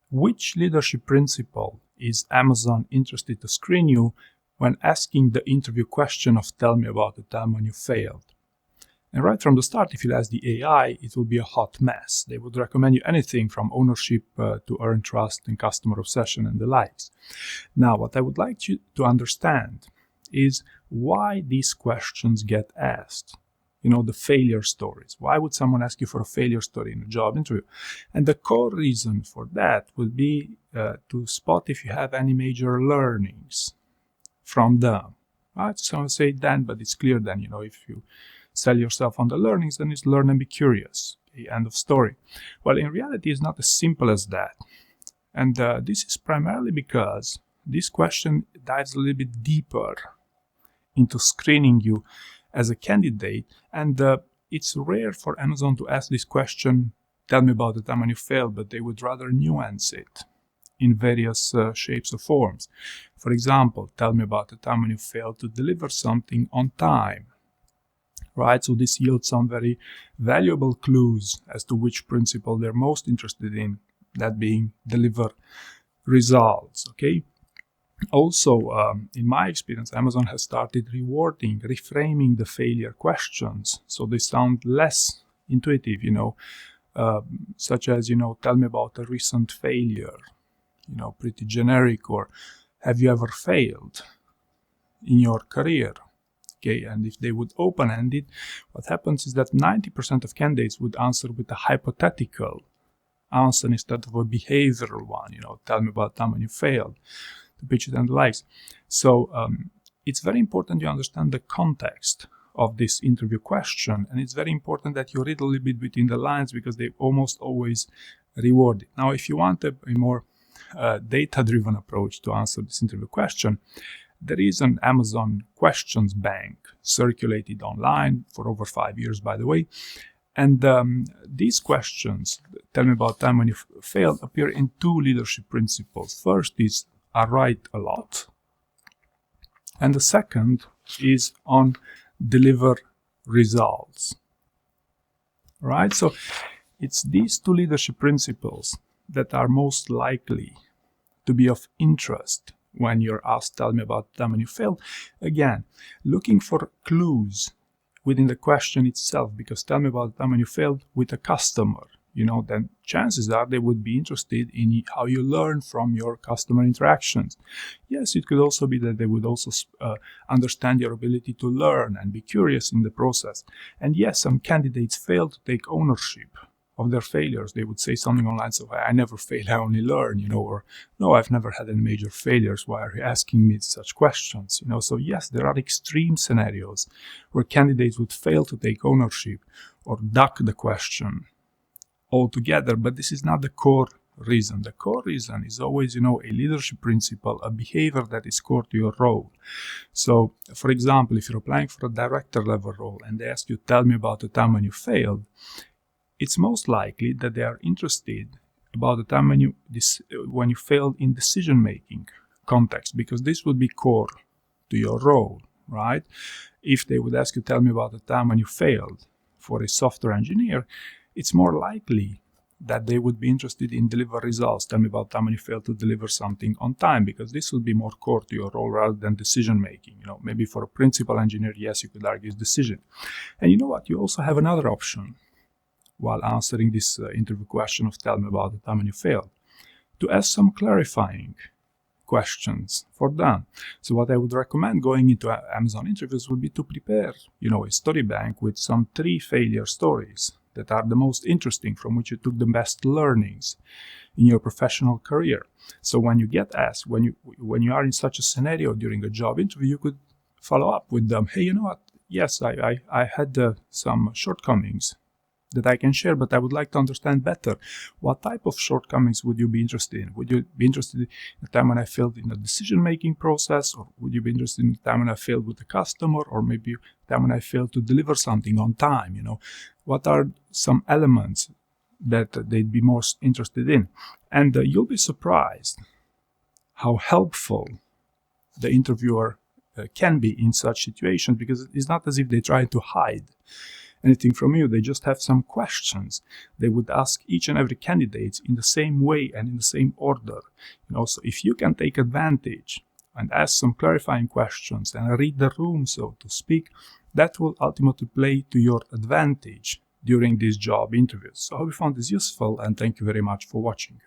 Which leadership principle is Amazon interested to screen you when asking the interview question of tell me about the time when you failed? And right from the start, if you ask the AI, it will be a hot mess. They would recommend you anything from ownership to earn trust and customer obsession and the likes. Now, what I would like you to understand is why these questions get asked. You know, the failure stories. Why would someone ask you for a failure story in a job interview? And the core reason for that would be to spot if you have any major learnings from them. Right? Someone say then, but it's clear then, you know, if you sell yourself on the learnings, then it's learn and be curious. Okay, end of story. Well, in reality, it's not as simple as that. And this is primarily because this question dives a little bit deeper into screening you as a candidate, and it's rare for Amazon to ask this question, tell me about the time when you failed, but they would rather nuance it in various shapes or forms. For example, tell me about the time when you failed to deliver something on time. Right, so this yields some very valuable clues as to which principle they're most interested in, that being deliver results, okay? Also, in my experience, Amazon has started reframing the failure questions, so they sound less intuitive, you know, such as, you know, tell me about a recent failure, you know, pretty generic, or have you ever failed in your career? Okay, and if they would open-end it, what happens is that 90% of candidates would answer with a hypothetical answer instead of a behavioral one, you know, tell me about time when you failed, to pitch it and the likes. So it's very important you understand the context of this interview question, and it's very important that you read a little bit between the lines because they almost always reward it. Now, if you want a more data-driven approach to answer this interview question, there is an Amazon questions bank circulated online for over 5 years, by the way. And these questions, tell me about time when you failed, appear in two leadership principles. First is, I write a lot. And the second is on deliver results. Right? So it's these two leadership principles that are most likely to be of interest when you're asked, tell me about the time when you failed. Again, looking for clues within the question itself, because tell me about the time when you failed with a customer, you know, then chances are they would be interested in how you learn from your customer interactions. Yes, it could also be that they would also understand your ability to learn and be curious in the process. And yes, some candidates fail to take ownership of their failures. They would say something online, so I never fail, I only learn, you know, or no, I've never had any major failures, why are you asking me such questions, you know? So yes, there are extreme scenarios where candidates would fail to take ownership or duck the question altogether, but this is not the core reason. The core reason is always, you know, a leadership principle, a behavior that is core to your role. So, for example, if you're applying for a director level role and they ask you, tell me about the time when you failed, it's most likely that they are interested about the time when you failed in decision-making context, because this would be core to your role, right? If they would ask you, tell me about the time when you failed for a software engineer, it's more likely that they would be interested in deliver results. Tell me about the time when you failed to deliver something on time, because this would be more core to your role rather than decision-making. You know, maybe for a principal engineer, yes, you could argue it's decision. And you know what? You also have another option while answering this interview question of tell me about the time when you failed, to ask some clarifying questions for them. So what I would recommend going into Amazon interviews would be to prepare, you know, a story bank with some 3 failure stories that are the most interesting, from which you took the best learnings in your professional career. So when you get asked, when you are in such a scenario during a job interview, you could follow up with them. Hey, you know what? Yes, I had some shortcomings that I can share, but I would like to understand better. What type of shortcomings would you be interested in? Would you be interested in the time when I failed in the decision-making process, or would you be interested in the time when I failed with the customer, or maybe the time when I failed to deliver something on time? You know, what are some elements that they'd be most interested in? And you'll be surprised how helpful the interviewer can be in such situations, because it's not as if they try to hide anything from you. They just have some questions. They would ask each and every candidate in the same way and in the same order. So if you can take advantage and ask some clarifying questions and read the room, so to speak, that will ultimately play to your advantage during these job interviews. So I hope you found this useful, and thank you very much for watching.